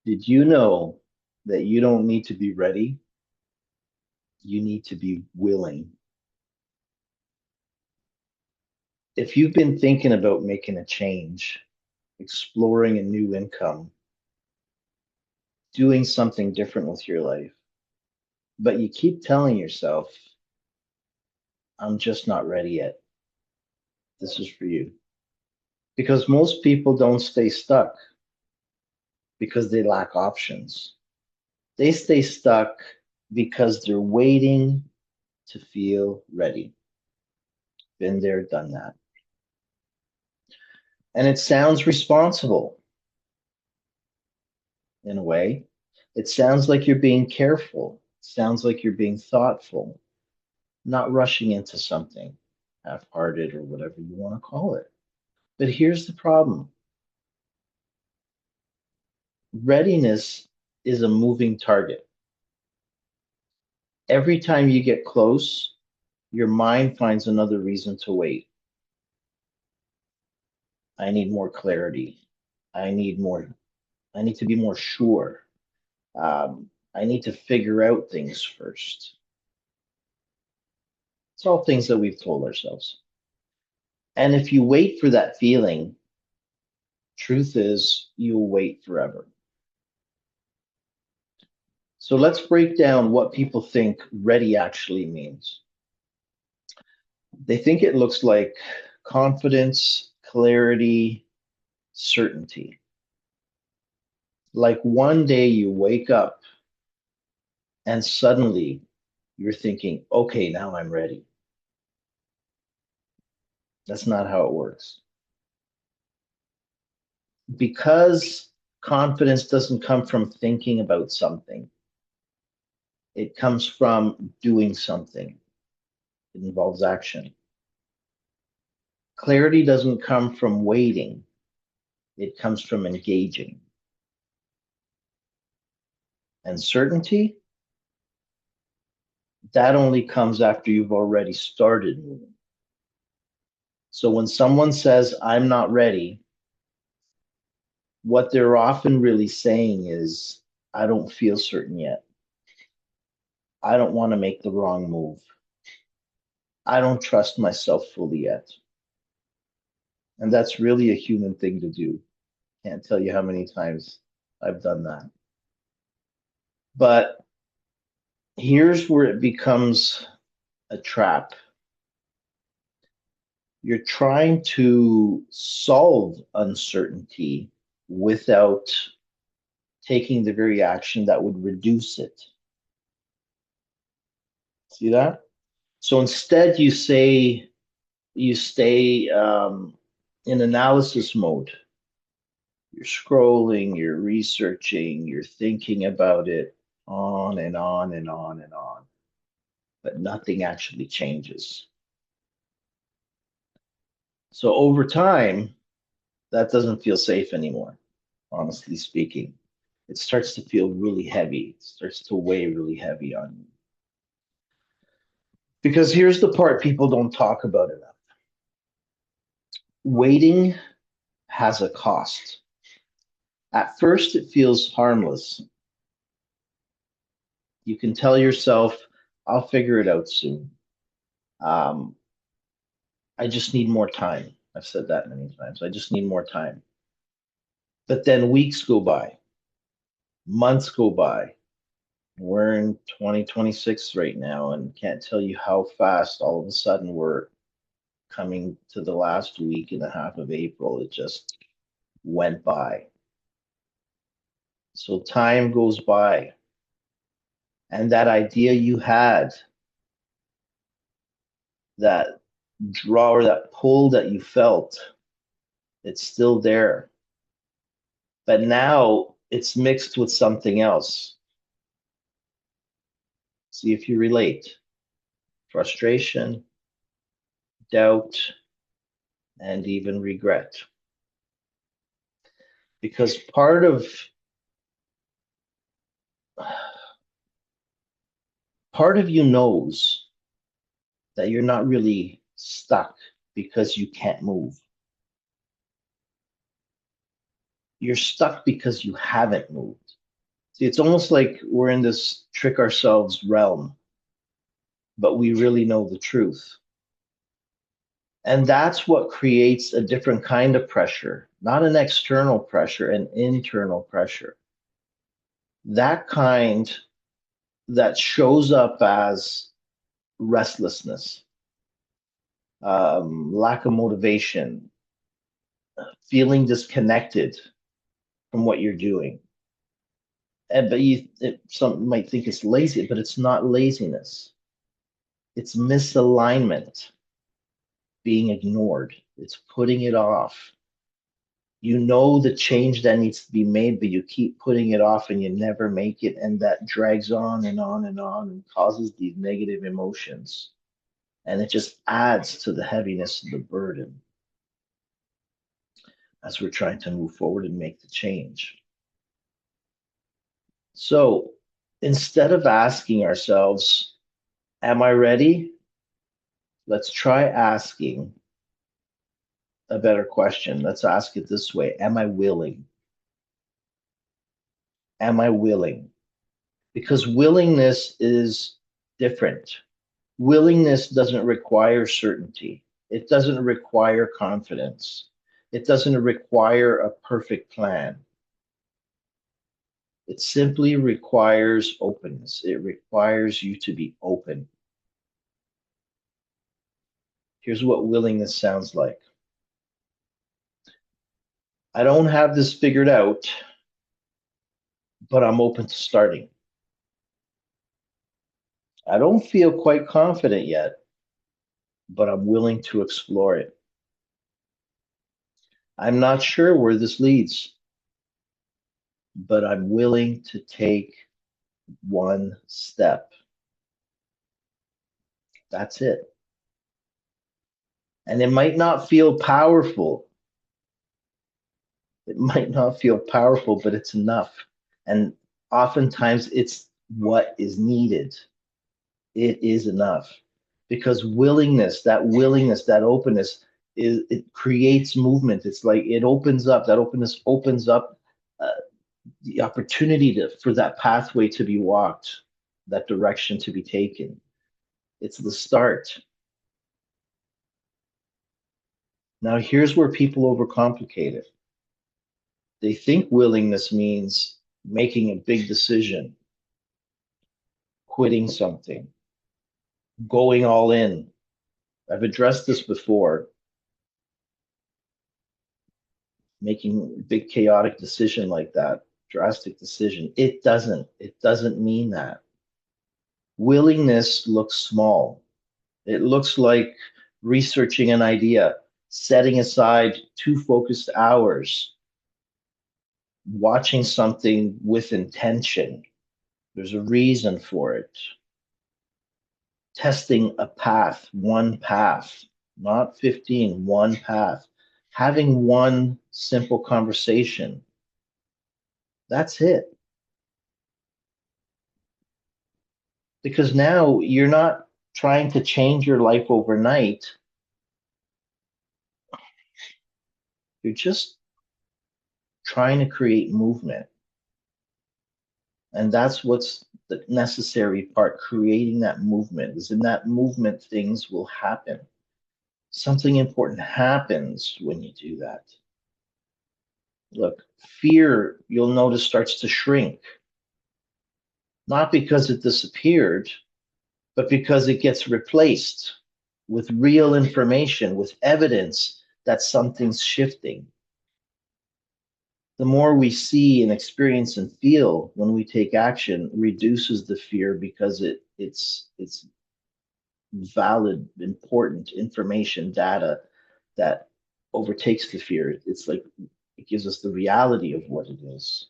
Did you know that you don't need to be ready? You need to be willing. If you've been thinking about making a change, exploring a new income, doing something different with your life, but you keep telling yourself, I'm just not ready yet, this is for you. Because most people don't stay stuck because they lack options. They stay stuck because they're waiting to feel ready. Been there, done that. And it sounds responsible in a way. It sounds like you're being careful. It sounds like you're being thoughtful, not rushing into something half-hearted or whatever you want to call it. But here's the problem. Readiness is a moving target. Every time you get close, your mind finds another reason to wait. I need more clarity. I need more. I need to be more sure. I need to figure out things first. It's all things that we've told ourselves. And if you wait for that feeling, truth is you'll wait forever. So let's break down what people think ready actually means. They think it looks like confidence, clarity, certainty. Like one day you wake up and suddenly you're thinking, okay, now I'm ready. That's not how it works. Because confidence doesn't come from thinking about something, it comes from doing something. It involves action. Clarity doesn't come from waiting, it comes from engaging. And certainty, that only comes after you've already started moving. So when someone says, I'm not ready, what they're often really saying is, I don't feel certain yet. I don't want to make the wrong move. I don't trust myself fully yet. And that's really a human thing to do. Can't tell you how many times I've done that. But here's where it becomes a trap. You're trying to solve uncertainty without taking the very action that would reduce it. See that? So instead, you stay in analysis mode. You're scrolling, you're researching, you're thinking about it on and on and on and on, but nothing actually changes. So over time, that doesn't feel safe anymore, honestly speaking. It starts to feel really heavy. It starts to weigh really heavy on you. Because here's the part people don't talk about enough. Waiting has a cost. At first, it feels harmless. You can tell yourself, I'll figure it out soon. Um, I just need more time. I've said that many times. I just need more time. But then weeks go by, months go by. We're in 2026 right now, and can't tell you how fast all of a sudden we're coming to the last week and a half of April. It just went by. So time goes by, and that idea you had, that draw or that pull that you felt, it's still there. But now it's mixed with something else. See if you relate. Frustration, doubt, and even regret. Because part of you knows that you're not really stuck because you can't move. You're stuck because you haven't moved. See, it's almost like we're in this trick ourselves realm, but we really know the truth. And that's what creates a different kind of pressure, not an external pressure, an internal pressure. That kind that shows up as restlessness, lack of motivation, feeling disconnected from what you're doing. And some might think it's lazy, but it's not laziness. It's misalignment, being ignored. It's putting it off. You know the change that needs to be made, but you keep putting it off and you never make it, and that drags on and on and on and causes these negative emotions. And it just adds to the heaviness of the burden as we're trying to move forward and make the change. So instead of asking ourselves, am I ready? Let's try asking a better question. Let's ask it this way. Am I willing? Am I willing? Because willingness is different. Willingness doesn't require certainty. It doesn't require confidence. It doesn't require a perfect plan. It simply requires openness. It requires you to be open. Here's what willingness sounds like. I don't have this figured out, but I'm open to starting. I don't feel quite confident yet, but I'm willing to explore it. I'm not sure where this leads, but I'm willing to take one step. That's it. And it might not feel powerful. It might not feel powerful, but it's enough. And oftentimes it's what is needed. It is enough because willingness, that openness it creates movement. It's like it opens up, that openness opens up uh, the opportunity for that pathway to be walked, that direction to be taken. It's the start. Now, here's where people overcomplicate it. They think willingness means making a big decision, quitting something, going all in. I've addressed this before, making a big chaotic decision like that, drastic decision. It doesn't mean that. Willingness looks small. It looks like researching an idea, setting aside 2 focused hours, watching something with intention. There's a reason for it. Testing a path, one path, not 15, one path. Having one simple conversation. That's it. Because now you're not trying to change your life overnight. You're just trying to create movement. And that's what's the necessary part, creating that movement. Is in that movement, things will happen. Something important happens when you do that. Look, fear, you'll notice, starts to shrink, not because it disappeared, but because it gets replaced with real information, with evidence that something's shifting. The more we see and experience and feel when we take action reduces the fear because it's valid, important information, data that overtakes the fear. It's like it gives us the reality of what it is.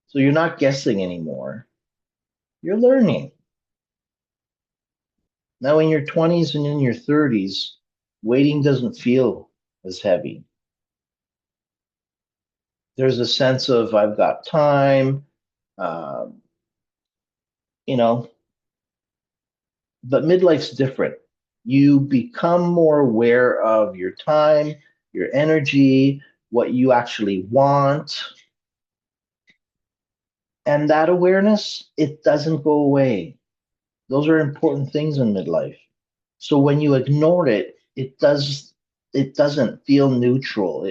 So you're not guessing anymore. You're learning. Now in your 20s and in your 30s, waiting doesn't feel as heavy. There's a sense of I've got time, um, you know, but midlife's different. You become more aware of your time, your energy, what you actually want. And that awareness, it doesn't go away. Those are important things in midlife. So when you ignore it, it doesn't feel neutral.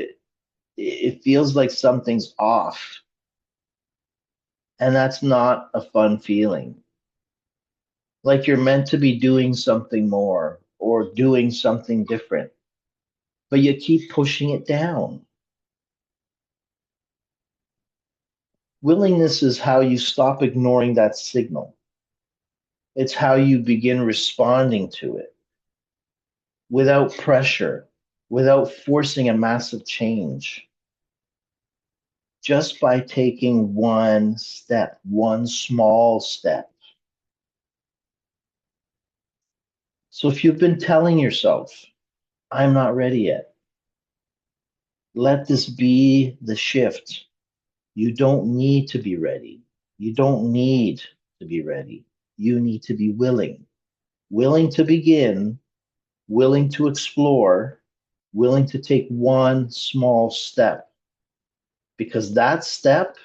It feels like something's off. And that's not a fun feeling. Like you're meant to be doing something more or doing something different, but you keep pushing it down. Willingness is how you stop ignoring that signal. It's how you begin responding to it without pressure, without forcing a massive change, just by taking one step, one small step. So if you've been telling yourself, I'm not ready yet, let this be the shift. You don't need to be ready. You don't need to be ready. You need to be willing, willing to begin, willing to explore, willing to take one small step. Because that step,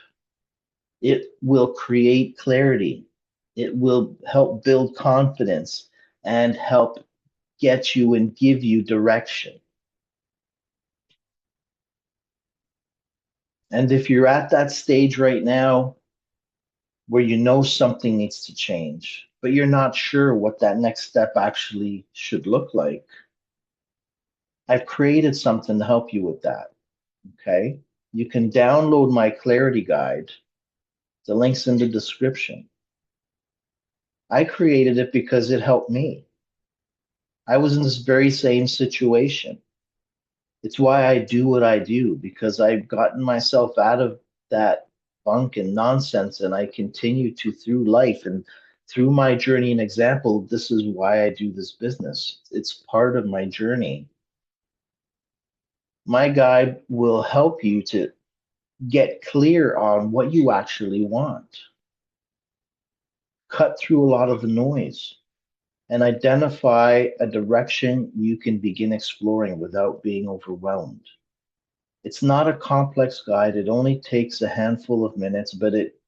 it will create clarity. It will help build confidence and help get you and give you direction. And if you're at that stage right now where you know something needs to change, but you're not sure what that next step actually should look like, I've created something to help you with that. Okay. You can download my clarity guide. The link's in the description. I created it because it helped me. I was in this very same situation. It's why I do what I do, because I've gotten myself out of that funk and nonsense, and I continue to through life and through my journey and example. This is why I do this business. It's part of my journey. My guide will help you to get clear on what you actually want, cut through a lot of the noise, and identify a direction you can begin exploring without being overwhelmed. It's not a complex guide. It only takes a handful of minutes, but it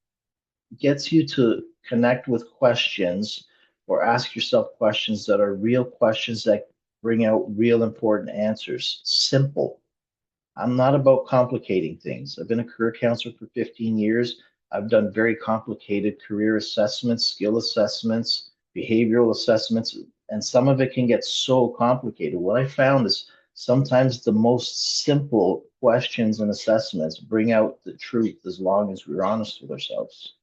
gets you to connect with questions or ask yourself questions that are real questions that bring out real important answers. Simple. I'm not about complicating things. I've been a career counselor for 15 years. I've done very complicated career assessments, skill assessments, behavioral assessments, and some of it can get so complicated. What I found is sometimes the most simple questions and assessments bring out the truth as long as we're honest with ourselves.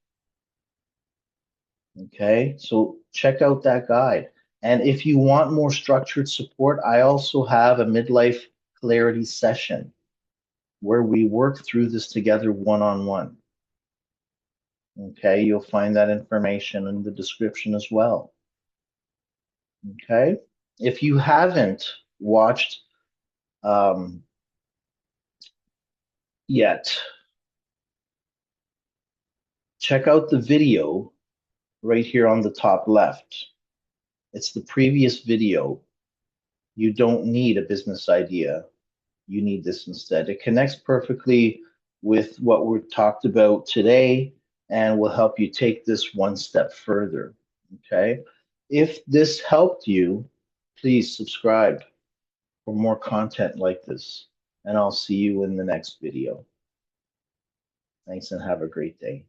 Okay, so check out that guide. And if you want more structured support, I also have a midlife clarity session where we work through this together one on one. Okay, you'll find that information in the description as well. Okay, if you haven't watched yet, check out the video right here on the top left. It's the previous video. You don't need a business idea. You need this instead. It connects perfectly with what we've talked about today and will help you take this one step further. Okay. If this helped you, please subscribe for more content like this, and I'll see you in the next video. Thanks and have a great day.